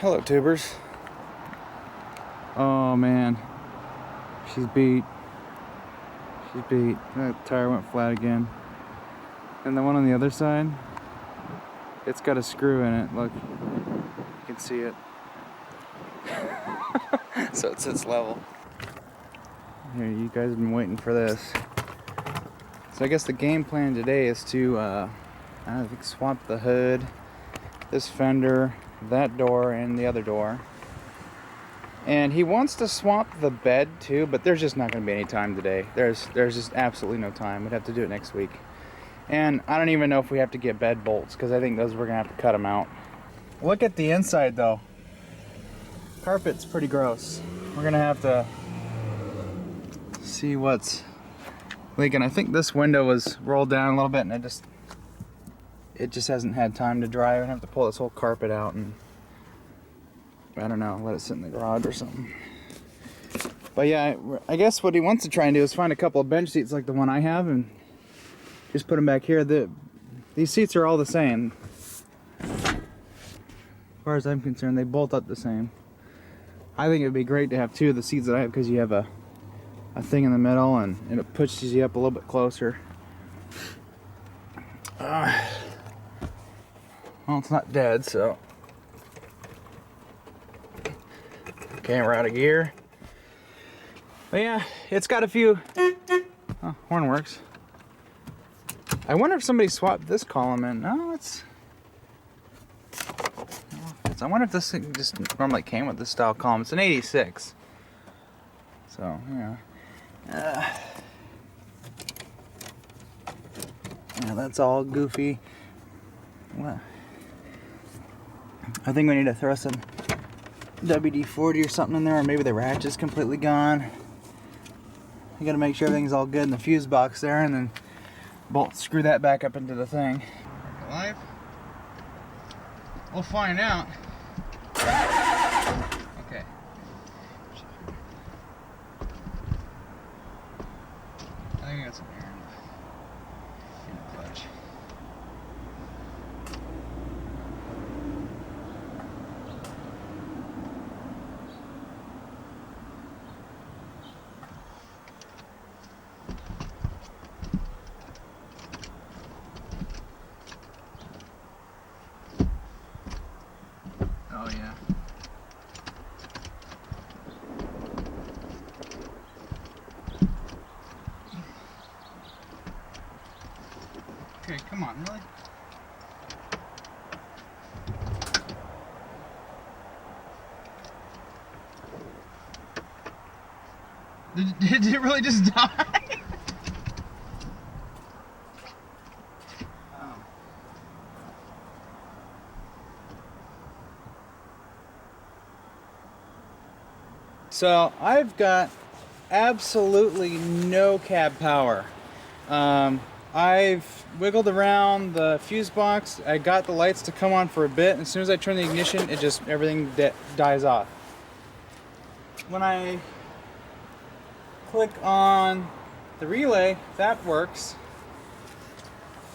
Hello, tubers. Oh man, she's beat. She's beat. That tire went flat again. And the one on the other side, it's got a screw in it. Look, you can see it. So it sits level. Here, you guys have been waiting for this. So I guess the game plan today is to, I think, swap the hood, this fender, that door, and the other door. And he wants to swap the bed too, but there's just not going to be any time today. There's just absolutely no time. We'd have to do it next week. And I don't even know if we have to get bed bolts, because I think those we're going to have to cut them out. Look at the inside though. Carpet's pretty gross. We're going to have to see what's leaking. I think this window was rolled down a little bit and it just hasn't had time to dry. I'm gonna have to pull this whole carpet out and I don't know, let it sit in the garage or something. But yeah, I guess what he wants to try and do is find a couple of bench seats like the one I have and just put them back here. These seats are all the same. As far as I'm concerned, they bolt up the same. I think it'd be great to have two of the seats that I have, because you have a thing in the middle and it pushes you up a little bit closer. Well, it's not dead, so. Okay, we're out of gear. But yeah, it's got a few. Oh, horn works. I wonder if somebody swapped this column in. No, I wonder if this thing just normally came with this style column. It's an 86. So, yeah. Yeah, that's all goofy. Well, I think we need to throw some WD-40 or something in there, or maybe the ratchet's completely gone. You gotta make sure everything's all good in the fuse box there, and then screw that back up into the thing. Alive? We'll find out. Okay. I think I got some air in the clutch. Oh yeah. Okay, come on, really? Did it really just die? Oh. So I've got absolutely no cab power. I've wiggled around the fuse box. I got the lights to come on for a bit, and as soon as I turn the ignition, everything dies off. When I click on the relay, that works.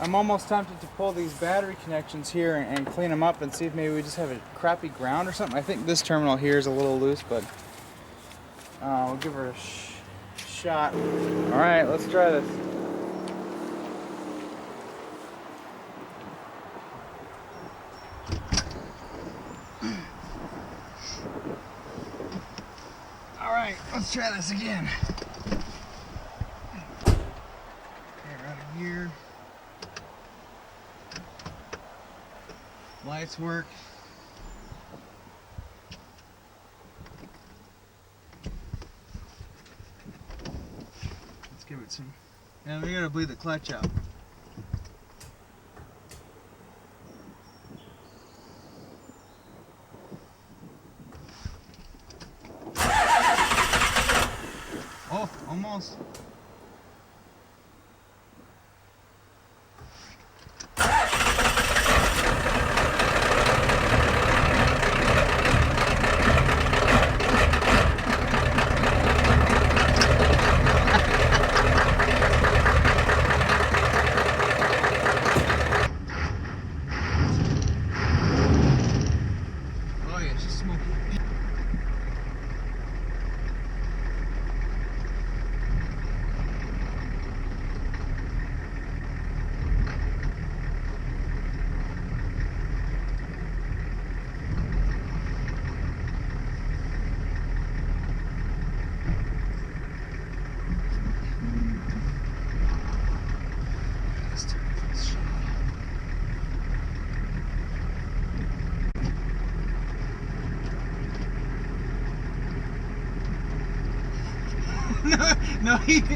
I'm almost tempted to pull these battery connections here and clean them up and see if maybe we just have a crappy ground or something. I think this terminal here is a little loose, but we'll give her a shot. All right, let's try this. All right, let's try this again. Okay, we're out of gear. Lights work. Let's give it some. Now we gotta bleed the clutch out. Oh, almost. just smoky.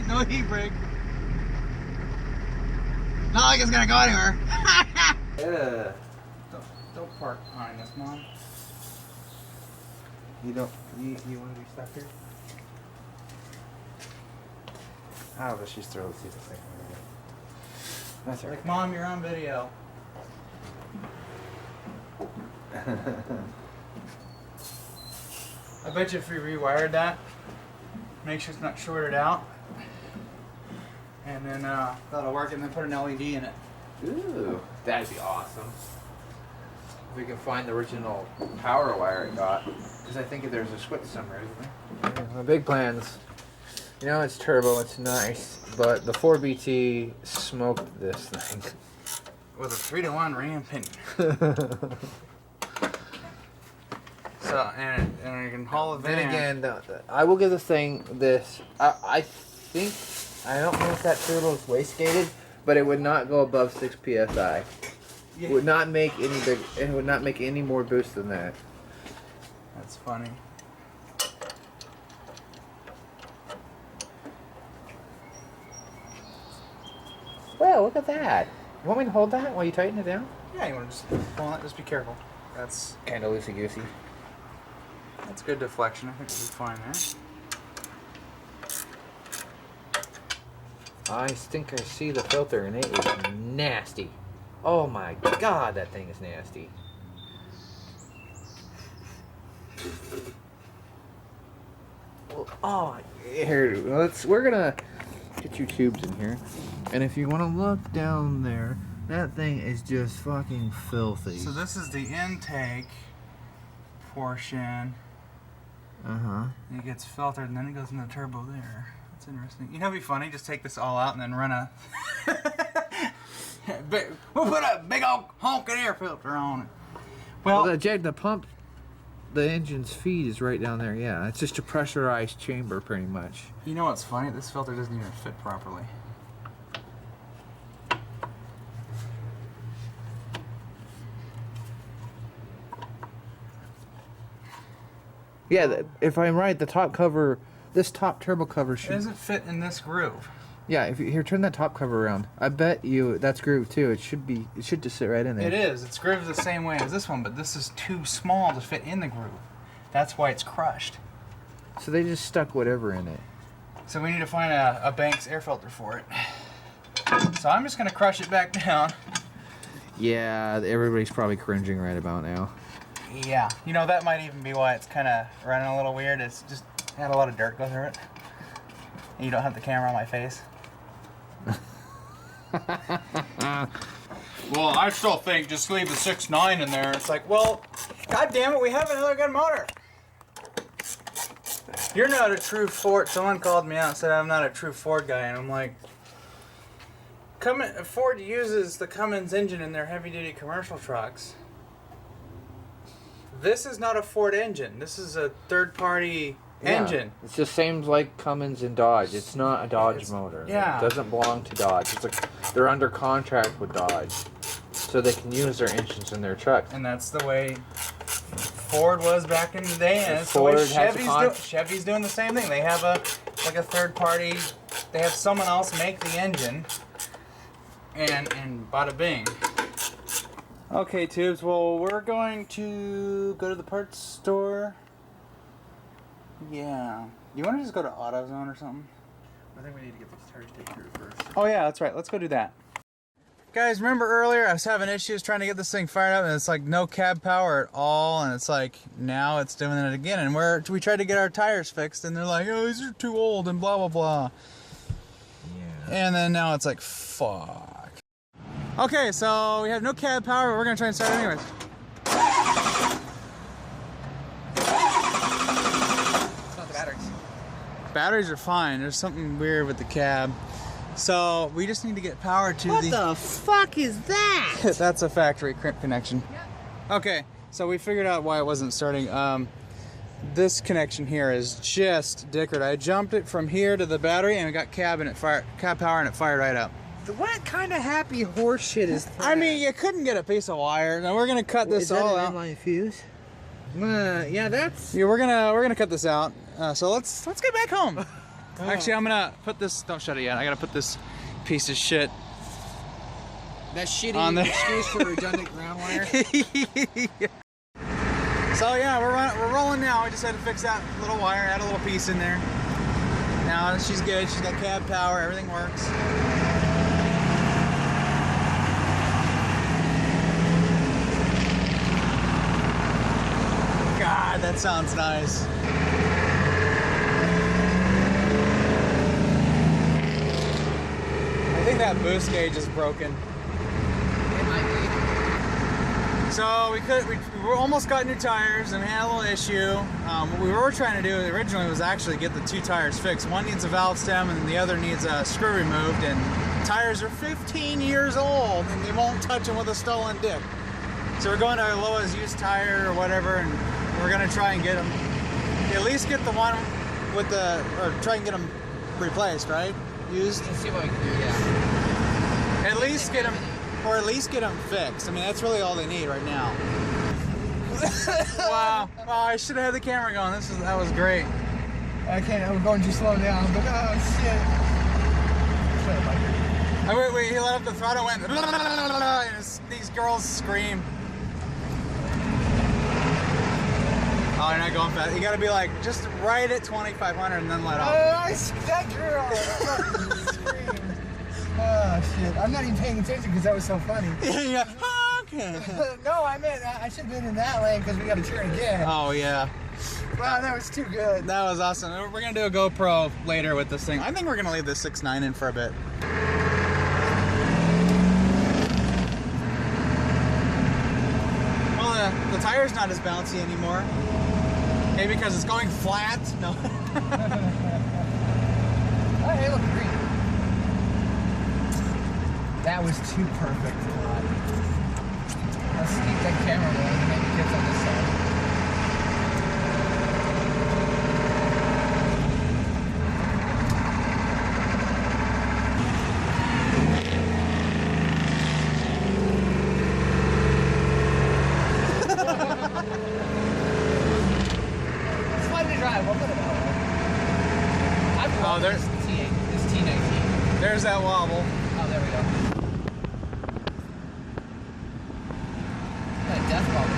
No heat brake. Not like it's gonna go anywhere. Yeah. Don't park behind us, Mom. You want to be stuck here? Oh, but she's thrilled to see the thing. That's right. Like, Mom, you're on video. I bet you if we rewired that, make sure it's not shorted out, and then that'll work, and then put an LED in it. Ooh, that'd be awesome. If we can find the original power wire it got, because I think there's a switch somewhere, isn't there? Yeah, my big plans. You know, it's turbo, it's nice, but the 4BT smoked this thing. With a 3-to-1 ram pinion. So, and you can haul a van. Then again, I will give this thing this. I think, I don't know if that turbo is wastegated, but it would not go above 6 psi. Yeah. It would not make any big. It would not make any more boost than that. That's funny. Well, look at that. You want me to hold that while you tighten it down? Yeah, you want to just pull it. Just be careful. That's Kind of loosey goosey. That's good deflection. I think we'll be fine there. I think I see the filter, and it is nasty. Oh my god, that thing is nasty. Well, oh, here, we're gonna get your tubes in here, and if you want to look down there, that thing is just fucking filthy. So this is the intake portion. It gets filtered, and then it goes in the turbo there. That's interesting. You know, it'd be funny. Just take this all out and then run a. We'll put a big old honking air filter on it. Well, the pump, the engine's feed is right down there. Yeah, it's just a pressurized chamber, pretty much. You know what's funny? This filter doesn't even fit properly. Yeah, if I'm right, the top cover, this top turbo cover should. It doesn't fit in this groove. Yeah, if you here, turn that top cover around. I bet you that's grooved too. It should just sit right in there. It is. It's grooved the same way as this one, but this is too small to fit in the groove. That's why it's crushed. So they just stuck whatever in it. So we need to find a Banks air filter for it. So I'm just gonna crush it back down. Yeah, everybody's probably cringing right about now. Yeah, you know, that might even be why it's kind of running a little weird. It's just had a lot of dirt go through it. And you don't have the camera on my face. Well, I still think just leave the 6.9 in there. It's like, well, god damn it, we have another good motor. You're not a true Ford. Someone called me out and said I'm not a true Ford guy, and I'm like, Ford uses the Cummins engine in their heavy-duty commercial trucks. This is not a Ford engine. This is a third-party engine. It's the same like Cummins and Dodge. It's not a Dodge motor. Yeah. It doesn't belong to Dodge. It's like they're under contract with Dodge, so they can use their engines in their trucks. And that's the way Ford was back in the day, and it's Ford the way Chevy's doing the same thing. They have a third party. They have someone else make the engine, and bada bing. Okay, tubes. Well, we're going to go to the parts store. Yeah. You want to just go to AutoZone or something? I think we need to get these tires taken through first. Oh yeah, that's right. Let's go do that. Guys, remember earlier I was having issues trying to get this thing fired up, and it's like no cab power at all, and it's like now it's doing it again. And we tried to get our tires fixed, and they're like, oh, these are too old, and blah blah blah. Yeah. And then now it's like, fuck. Okay, so we have no cab power, but we're gonna try and start it anyways. batteries are fine. There's something weird with the cab. So we just need to get power to What the fuck is that? That's a factory crimp connection. Okay, so we figured out why it wasn't starting. This connection here is just dickered. I jumped it from here to the battery and we got cab power and it fired right up. What kind of happy horse shit is that? I mean, you couldn't get a piece of wire. Now we're gonna cut this all out. Is that an inline fuse? Yeah, that's. Yeah, we're gonna cut this out. So let's get back home. Actually, I'm gonna put this. Don't shut it yet. I gotta put this piece of shit. That shitty On there. excuse for redundant ground wire. So yeah, we're rolling now. I just had to fix that little wire, add a little piece in there. Now she's good. She's got cab power. Everything works. God, that sounds nice. I think that boost gauge is broken. It might be. So we almost got new tires and we had a little issue. What we were trying to do originally was actually get the two tires fixed. One needs a valve stem and the other needs a screw removed, and tires are 15 years old and they won't touch them with a stolen dick. So we're going to our lowest used tire or whatever, and we're gonna try and get them, at least get the one with the, or try and get them replaced, right? Used. Let's see what we can do, yeah. At least get them, or at least get them fixed. I mean, that's really all they need right now. Wow. Wow, I should have had the camera going. That was great. I can't, we're going too slow down, but oh shit. Shut up, Mike. Wait, he let up the throttle and went, and these girls scream. Oh, you're not going fast. You gotta be like, just right at 2,500 and then let off. Oh, I see that girl. Fucking screamed. Oh shit. I'm not even paying attention because that was so funny. Yeah. Okay. No, I meant I should have been in that lane because we got to turn again. Oh, yeah. Wow, that was too good. That was awesome. We're gonna do a GoPro later with this thing. I think we're gonna leave this 6.9 in for a bit. Well, the tire's not as bouncy anymore. Maybe because it's going flat. No. Oh, hey, look, green. That was too perfect. Let's keep that camera rolling and maybe get on this side. It's fun to drive. We'll put it out. I've Oh, loved there's- this T8, this T19. There's that wobble. Oh, there we go. That death bubble.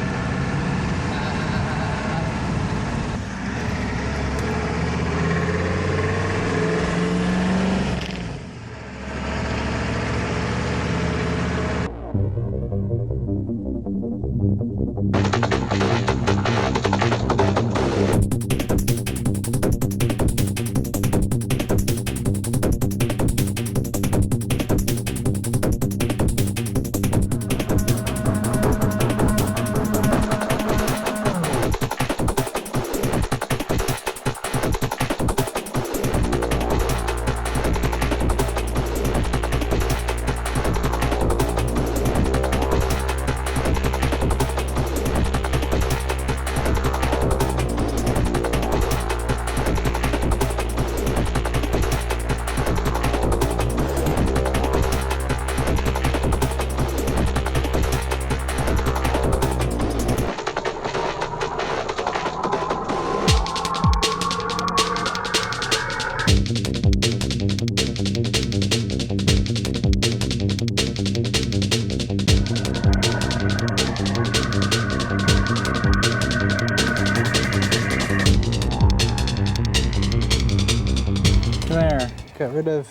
There. Got rid of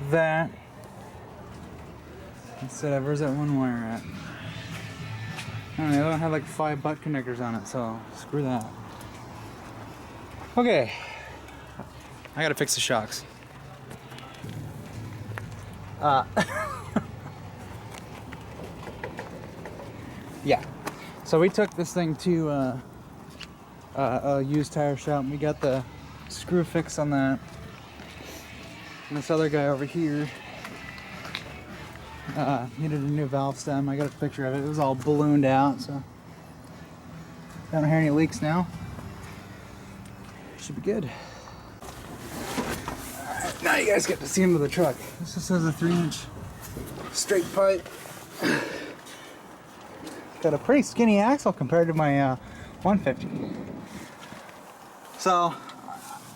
that. Instead of, where's that one wire at? I don't know, they don't have like 5 butt connectors on it, so screw that. Okay. I gotta fix the shocks. Yeah. So we took this thing to a used tire shop and we got the screw fix on that. And this other guy over here needed a new valve stem. I got a picture of it. It was all ballooned out, so I don't hear any leaks now. Should be good. Alright, now you guys get to see into the truck. This just has a 3-inch straight pipe. Got a pretty skinny axle compared to my 150. So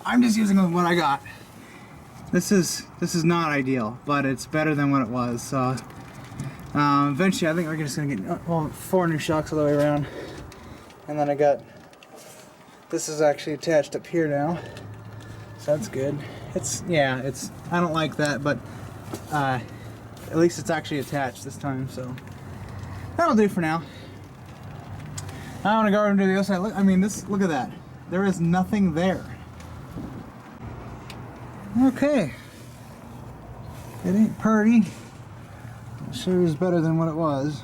I'm just using what I got. This is not ideal, but it's better than what it was. So eventually, I think we're just gonna get 4 new shocks all the way around, and then I got this is actually attached up here now, so that's good. It's I don't like that, but at least it's actually attached this time, so that'll do for now. I want to go over and do the other side. Look, I mean, look at that. There is nothing there. Okay. It ain't pretty. It sure is better than what it was.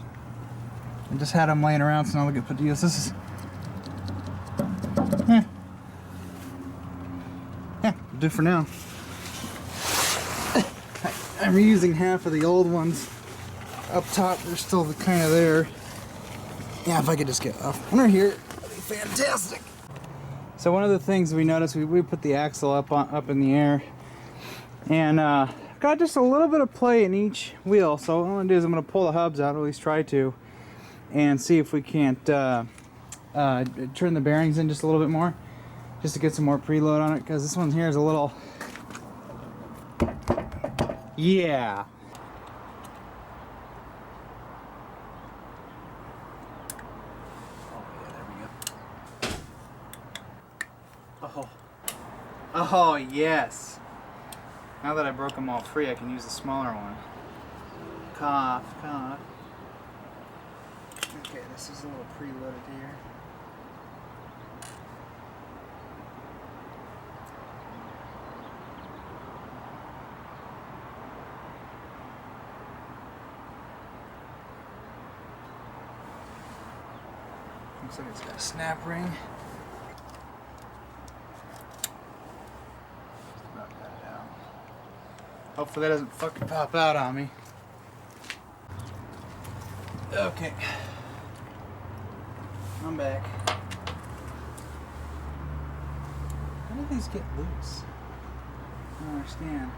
I just had them laying around, so now we get put to use. This is... Yeah, do for now. I'm reusing half of the old ones. Up top, they're still kind of there. Yeah, if I could just get off under here, that'd be fantastic. So one of the things we noticed, we put the axle up in the air, and got just a little bit of play in each wheel. So what I'm gonna do is I'm gonna pull the hubs out, or at least try to, and see if we can't turn the bearings in just a little bit more, just to get some more preload on it, because this one here is a little, yeah. Oh yes. Now that I broke them all free, I can use the smaller one. Cough, cough. Okay, this is a little preloaded here. Looks like it's got a snap ring. Hopefully that doesn't fucking pop out on me. Okay. I'm back. How do these get loose? I don't understand.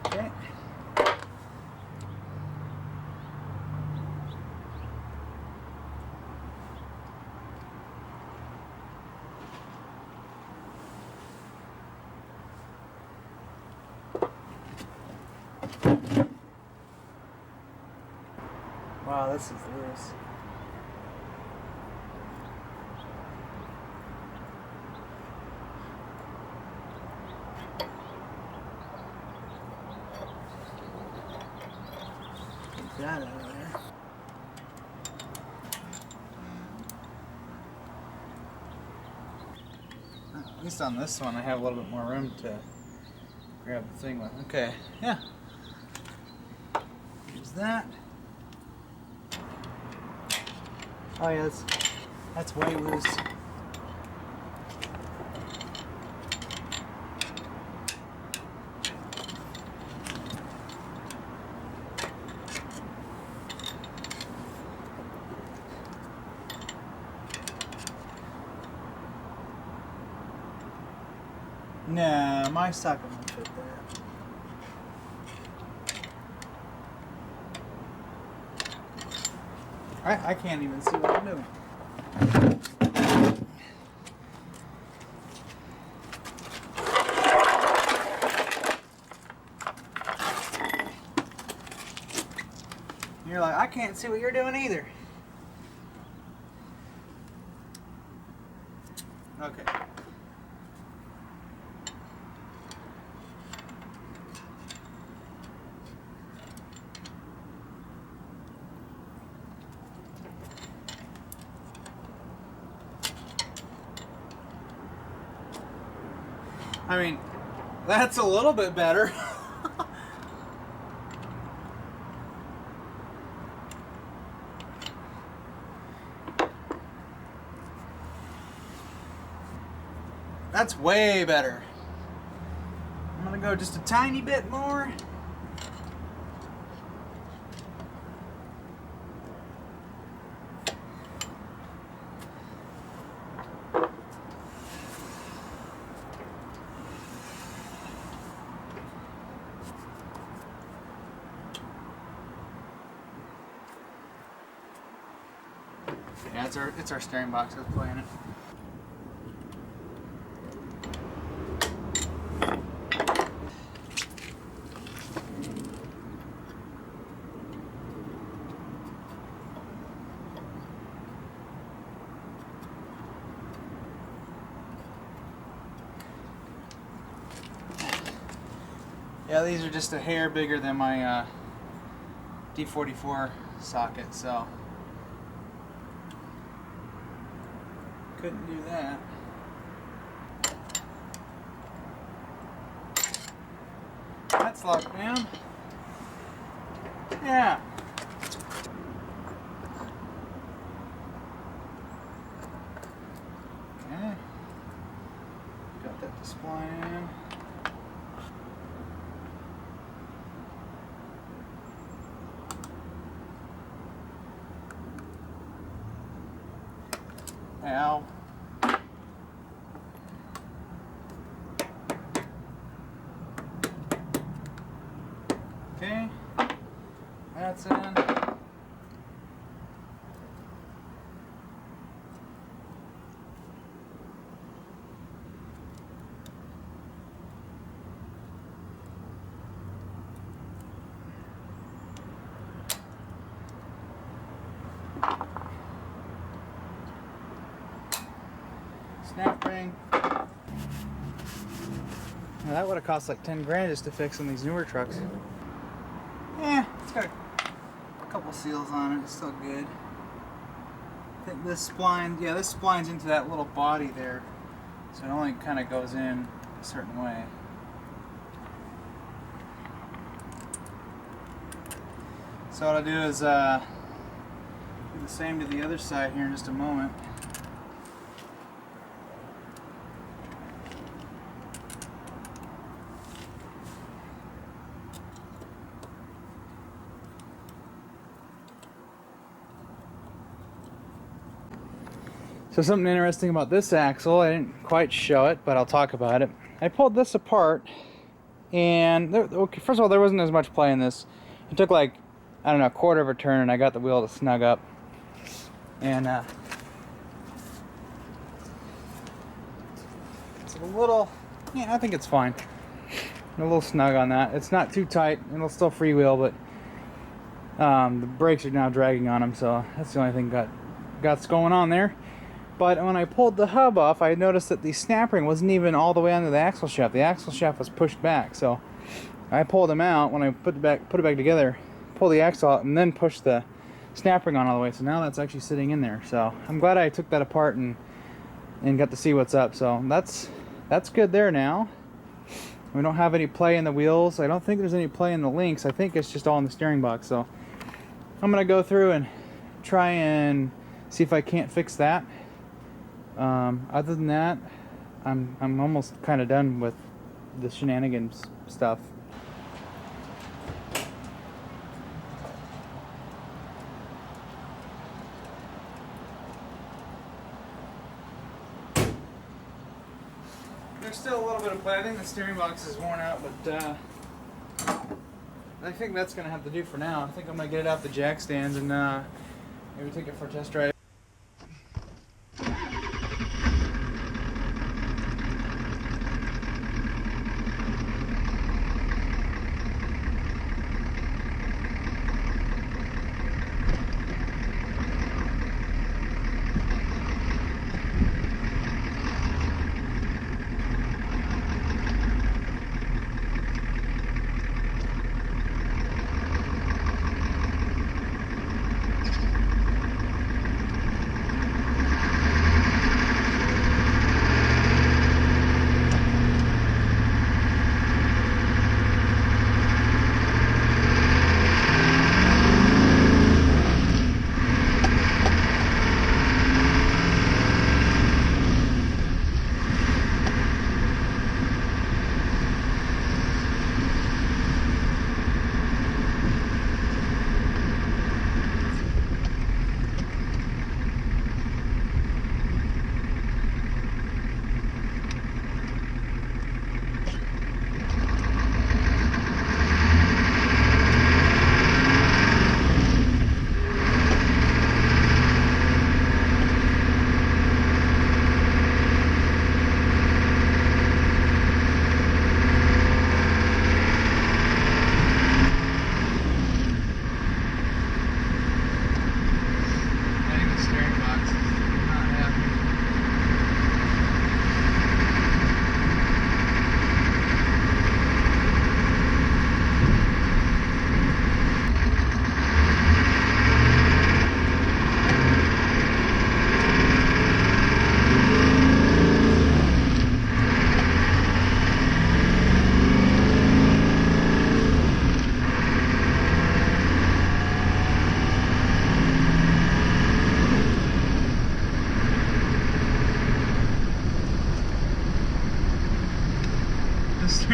Okay. Wow, this is loose. Get that out of there. At least on this one, I have a little bit more room to grab the thing with. Okay, yeah. Use that. Oh yeah, that's way loose. No, my socket won't fit that. I can't even see what I'm doing. You're like, I can't see what you're doing either. Okay. I mean, that's a little bit better. That's way better. I'm gonna go just a tiny bit more. Yeah, it's our steering box that's playing it. Yeah, these are just a hair bigger than my D44 socket, so couldn't do that. That's locked down. Yeah. Okay. Got that display in. Ow. Okay, that's in. Snap ring. Now that would have cost like 10 grand just to fix on these newer trucks. Yeah, it's got a couple seals on it. It's still good. I think this spline, yeah, this spline's into that little body there, so it only kind of goes in a certain way. So what I'll do is do the same to the other side here in just a moment. So something interesting about this axle, I didn't quite show it, but I'll talk about it. I pulled this apart, and okay, first of all, there wasn't as much play in this. It took like, I don't know, a quarter of a turn, and I got the wheel to snug up. And it's a little, yeah, I think it's fine. A little snug on that. It's not too tight, and it'll still freewheel, but the brakes are now dragging on them, so that's the only thing got going on there. But when I pulled the hub off, I noticed that the snap ring wasn't even all the way under the axle shaft. The axle shaft was pushed back, so I pulled them out. When I put it back together, pull the axle out, and then push the snap ring on all the way. So now that's actually sitting in there. So I'm glad I took that apart and got to see what's up. So that's good there now. We don't have any play in the wheels. I don't think there's any play in the links. I think it's just all in the steering box. So I'm gonna go through and try and see if I can't fix that. Other than that, I'm almost kind of done with the shenanigans stuff. There's still a little bit of play. I think the steering box is worn out, but I think that's going to have to do for now. I think I'm going to get it out the jack stands and maybe take it for a test drive.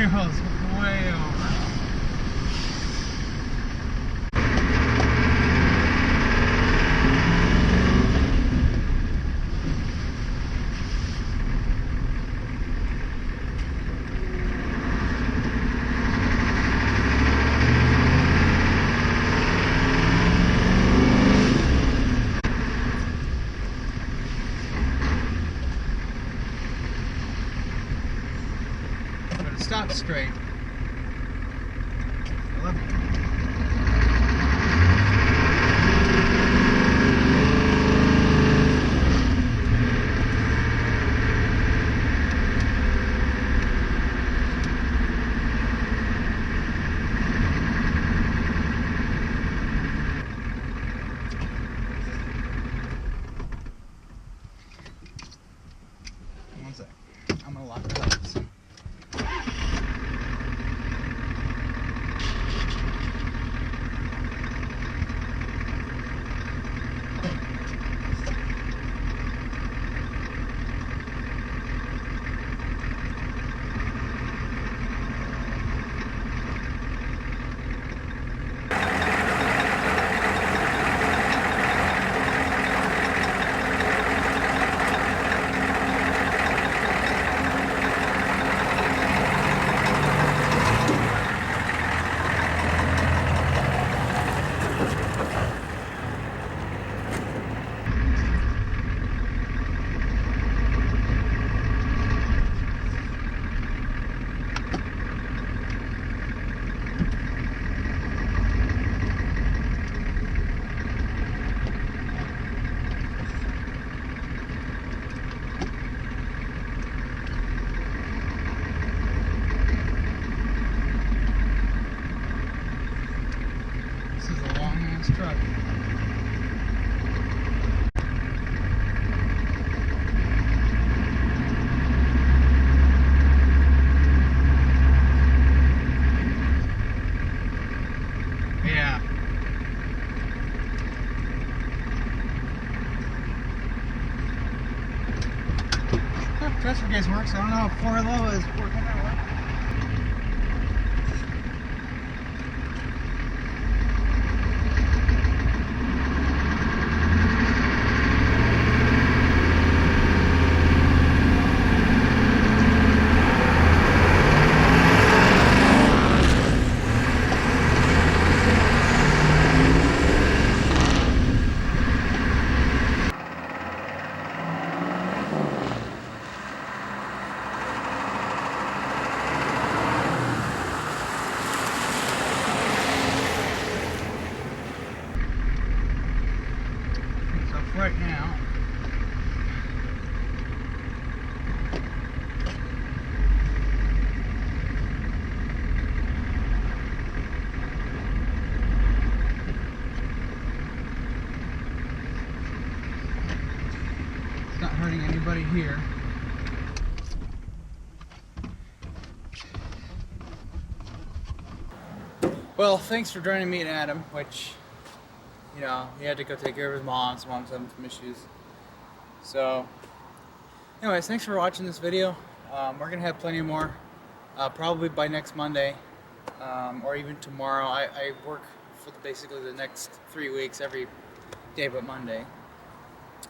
feels way over. Stop straight. I love it. One sec. I'm gonna lock the lights. Truck. Yeah. Transfer case works. I don't know if 4 low is working or what. Right now, it's not hurting anybody here. Well, thanks for joining me and Adam, which, you know, he had to go take care of his mom. His mom's having some issues. So, anyways, thanks for watching this video. We're going to have plenty more, probably by next Monday, or even tomorrow. I work for basically the next 3 weeks, every day but Monday.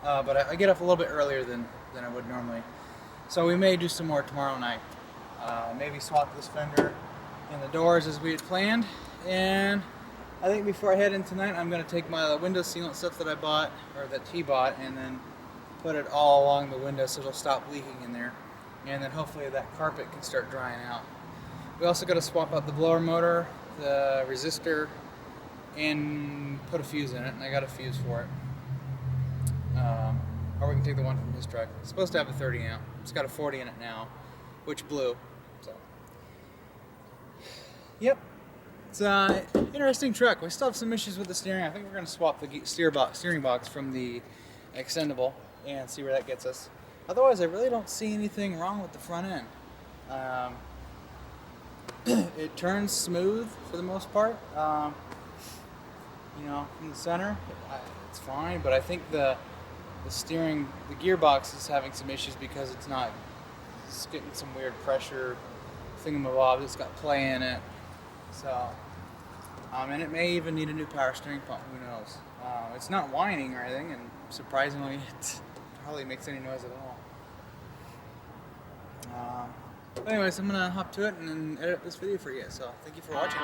But I get up a little bit earlier than I would normally. So we may do some more tomorrow night. Maybe swap this fender in the doors as we had planned. And I think before I head in tonight, I'm going to take my window sealant stuff that I bought, or that he bought, and then put it all along the window so it'll stop leaking in there. And then hopefully that carpet can start drying out. We also got to swap out the blower motor, the resistor, and put a fuse in it, and I got a fuse for it. Or we can take the one from his truck. It's supposed to have a 30 amp. It's got a 40 in it now, which blew. So, yep. It's an interesting truck. We still have some issues with the steering. I think we're going to swap the steering box from the extendable and see where that gets us. Otherwise, I really don't see anything wrong with the front end. It turns smooth for the most part. You know, from the center, it's fine. But I think the gearbox is having some issues because it's getting some weird pressure thingamabobs. It's got play in it. So, and it may even need a new power steering pump. Who knows? It's not whining or anything, and surprisingly, it hardly makes any noise at all. But anyways, I'm gonna hop to it and then edit this video for you. So, thank you for watching.